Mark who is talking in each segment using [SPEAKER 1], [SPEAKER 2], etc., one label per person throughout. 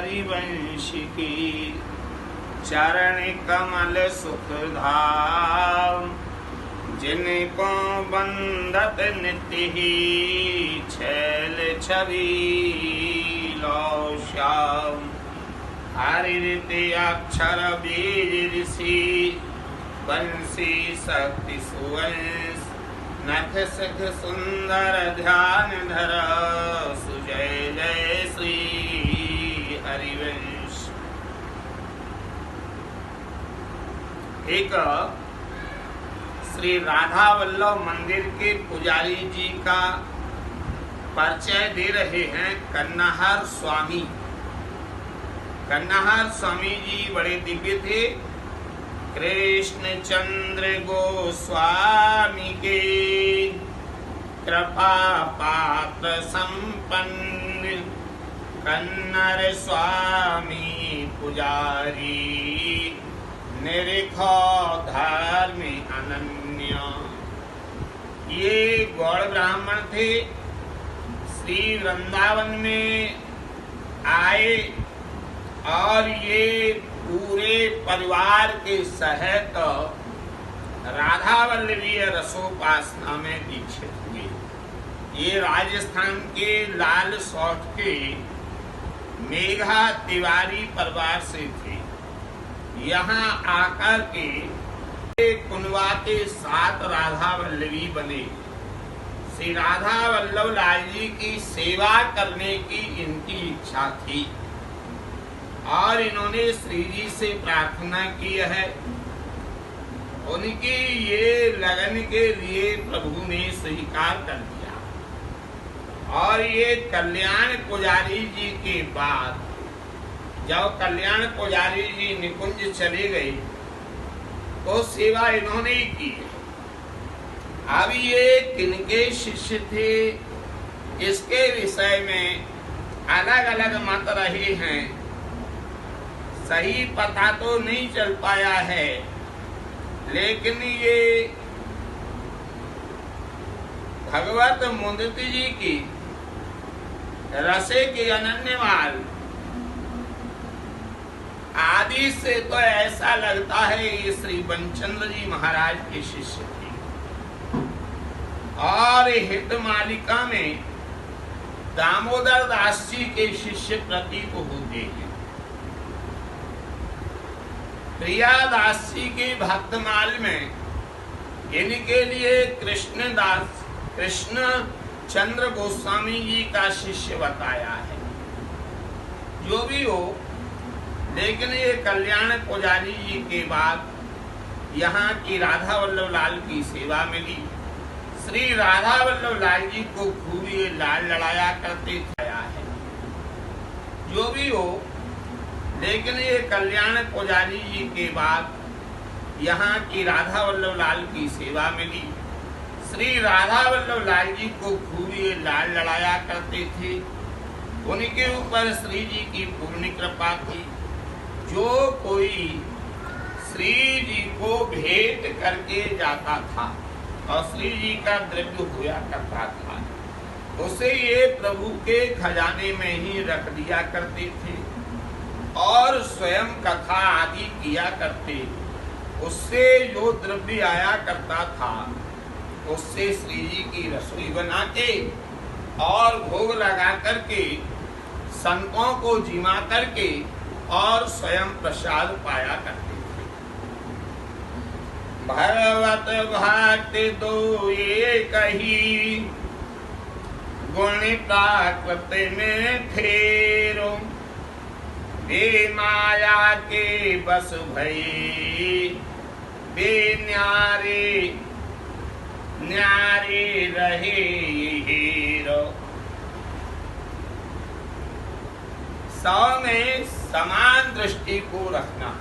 [SPEAKER 1] हरिवंश की। चरण कमल सुख धाम, जिनको बंदत नित्य ही। छैल छवि लो श्याम, हरिते अक्षर बीज ऋषि। बंसी शक्ति सुवंश, नख सख सुंदर ध्यान धर। सुजय जय श्री हरिवंश। एक श्री राधा वल्लभ मंदिर के पुजारी जी का परिचय दे रहे हैं कन्नाहर स्वामी। कन्नाहर स्वामी जी बड़े दिव्य थे। कृष्ण चंद्र गोस्वामी के कृपा पात्र संपन्न। कन्नर स्वामी पुजारी, निरखो धर्म अनन्य। ये गौड़ ब्राह्मण थे। श्री वृंदावन में आए और ये पूरे परिवार के सहित राधा वल्लभी रसोपासना में दीक्षित हुए। ये राजस्थान के लाल सौठ के मेघा तिवारी परिवार से थे। यहाँ आकर के कुनवा के 7 राधा वल्लभी बने। श्री राधा वल्लभ लाल जी की सेवा करने की इनकी इच्छा थी और इन्होंने श्री जी से प्रार्थना की है। उनकी ये लगन के लिए प्रभु ने स्वीकार कर दिया। और ये कल्याण पुजारी जी के बाद जब कल्याण पुजारी जी निकुंज चले गए तो सेवा इन्होंने ही की। अब ये किनके शिष्य थे इसके विषय में अलग अलग मत रहे हैं। सही पता तो नहीं चल पाया है, लेकिन ये भगवत मुंदती जी की रसे के अनन्यमाल आदि से तो ऐसा लगता है ये श्री बंचंद्र जी महाराज के शिष्य थे। और हित मालिका में दामोदर दास जी के शिष्य प्रतीत होते हैं। प्रिया दास जी के भक्तमाल में इनके लिए कृष्ण चंद्र गोस्वामी जी का शिष्य बताया है। जो भी हो, लेकिन ये कल्याण पुजारी जी के बाद यहाँ की राधा वल्लभ लाल की सेवा मिली। श्री राधा वल्लभ लाल जी को खूब ये लाल लड़ाया करते आया है। जो भी हो, लेकिन ये कल्याण पुजारी जी के बाद यहाँ की राधा वल्लभ लाल की सेवा मिली। श्री राधा वल्लभ लाल जी को खूब ये लाल लड़ाया करते थे। उनके ऊपर श्री जी की पूर्ण कृपा थी। जो कोई श्री जी को भेंट करके जाता था और श्री जी का द्रव्य हुआ करता था, उसे ये प्रभु के खजाने में ही रख दिया करते थे और स्वयं कथा आदि किया करते। उससे जो द्रव्य आया करता था उससे श्री जी की रसोई बना के और भोग लगा करके संतों को जिमा करके और स्वयं प्रसाद पाया करते थे। भगवत भक्ति दो ये कही, गुण प्राकृति में फेरो। बे माया के बस भई, बे न्यारे रहे हीरो। सौ में समान दृष्टि को रखना।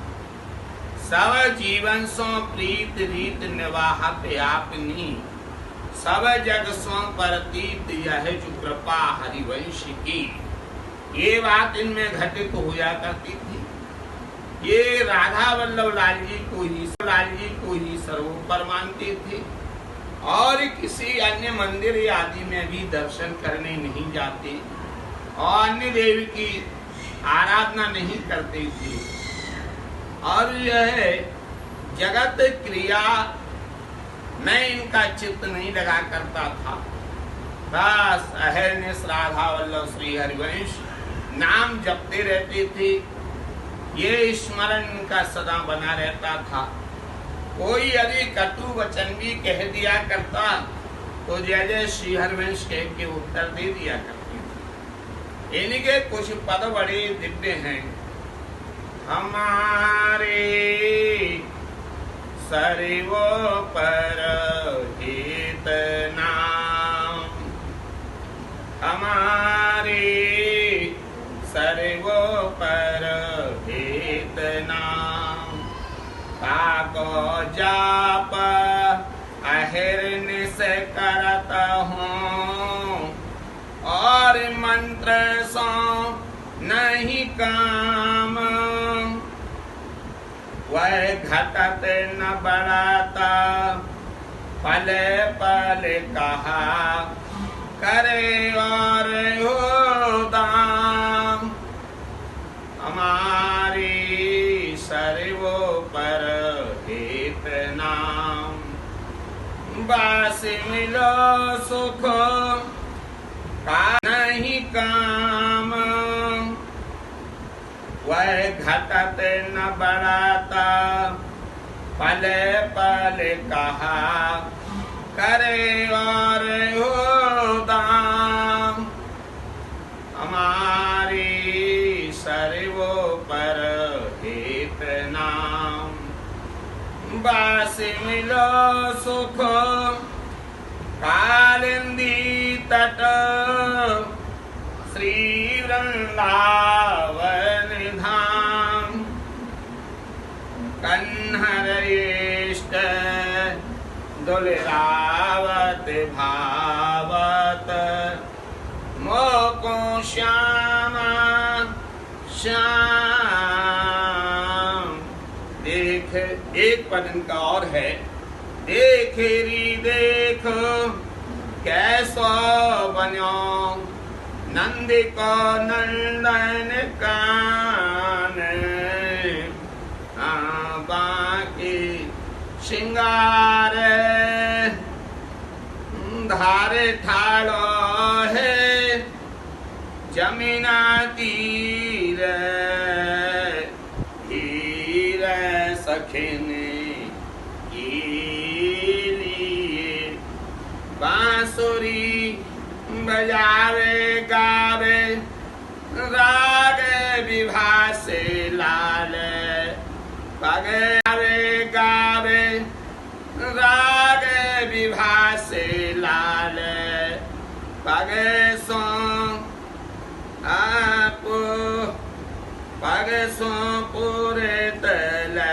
[SPEAKER 1] सब जीवन सो प्रीत रीत निवाहत आपनी। सब जग सो परतीत यह जो कृपा हरिवंश की। ये बात इनमें घटित होया करती थी। ये राधा वल्लभ लाल जी को ही सर्वोपर मानते थे और किसी अन्य मंदिर आदि में भी दर्शन करने नहीं जाते और अन्य देवी की आराधना नहीं करते थे और यह जगत क्रिया में इनका चित्त नहीं लगा करता था। बस अहरनिश राधा वल्लभ श्री हरिवंश नाम जपते रहते थे, ये स्मरण इनका सदा बना रहता था। कोई यदि कटु वचन भी कह दिया करता तो जय जय श्री हरिवंश कह के उत्तर दे दिया करते थे। इनके कुछ पद बड़े दिव्य हैं। हमारे सर्वोपर हित नाम, हमारे सर्वोपर हित नाम, काको जाप अहिर्निश करत हूँ और मंत्र सो नहीं काम, वह घटत न बढ़ाता पल पल कहा करे और हो दाम, हमारी सर्वोपर हित नाम, बस मिलो सुख का नहीं काम, वह घटत न बढ़ाता पल पल कहा करे और हो दाम, हमारी सर्वोपर हित नाम, बस मिलो सुख कालिंदी तट श्री वृंदावन धाम, कन्हर इष्ट दुलरावत भावत, मोको श्यामा श्याम। देख एक पद इनका और है, देख री देख कैसो बन्यो नंद को नंदन कान, बाकी श्रृंगार धारे ठाड़ो है जमुना तीर, हीर सखिन की लिए बांसुरी बजावे गावे राग विभा से लाल, बगावे गावे राग विभा से लाल, पगे सो आप पगे सो पूरे तलतान,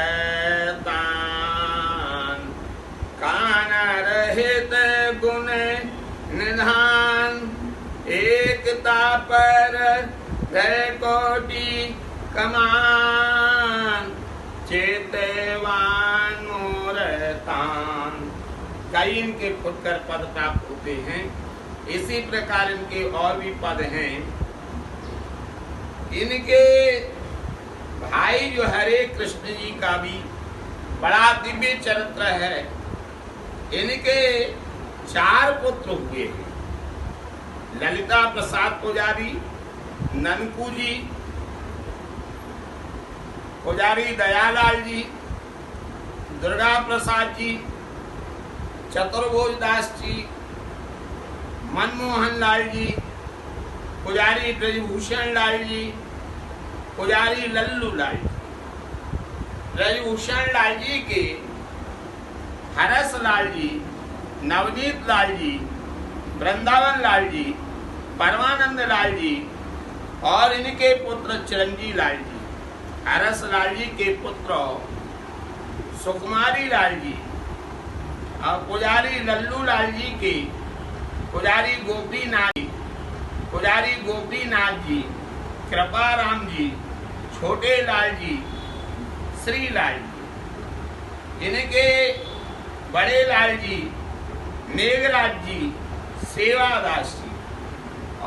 [SPEAKER 1] कान रहित गुण निधान, एकता पर भय कोटि कमान, चेतवान मोरतान। कई इनके फुटकर पद प्राप्त होते हैं। इसी प्रकार इनके और भी पद हैं। इनके भाई जो हरे कृष्ण जी का भी बड़ा दिव्य चरित्र है। इनके 4 पुत्र हुए हैं, ललिता प्रसाद पुजारी, ननकू जी, पुजारी दयालाल जी, दुर्गा प्रसाद जी, चतुर्भुज दास जी, मनमोहन लाल जी, पुजारी ब्रजभूषण लाल जी, पुजारी लल्लू लाल जी। ब्रजभूषण लाल जी के हरस लाल जी, नवनीत लाल जी, वृंदावन लाल जी, परमानंद लाल जी और इनके पुत्र चिरंजीव लाल जी। हरस लाल जी के पुत्र सुकुमारी लाल जी और पुजारी लल्लू लाल जी के पुजारी गोपीनाथ जी, कृपाराम जी, छोटे लाल जी, श्री लाल जी। इनके बड़े लाल जी मेघराज जी, सेवादास जी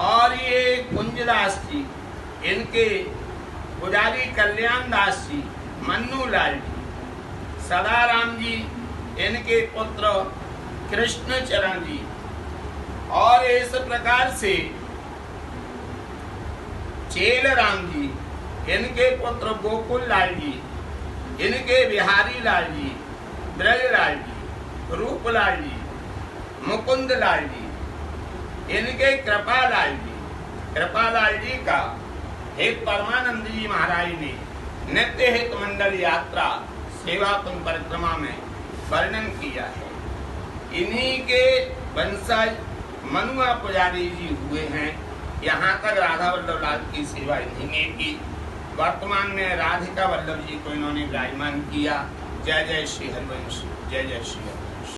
[SPEAKER 1] और ये कुंजदास जी, इनके पुजारी कल्याण दास जी, मन्नू लाल जी, सदाराम जी, इनके पुत्र कृष्ण चरण जी, और इस प्रकार से चेल राम जी, इनके पुत्र गोकुल लाल जी, इनके बिहारी लाल जी, ब्रज लाल जी, रूपलाल जी, मुकुंद लाल जी, इनके कृपालाल जी, कृपालाल जी का एक परमानंद जी महाराज ने नित्य हित मंडल यात्रा सेवा कुंज परिक्रमा में वर्णन किया है। इन्हीं के वंशज मनुआ पुजारी जी हुए हैं। यहाँ तक राधा वल्लभ लाल की सेवा इन्हीं ने की। वर्तमान में राधिका वल्लभ जी को इन्होंने विराजमान किया। जय जय श्री हरिवंश, जय जय श्री हरि।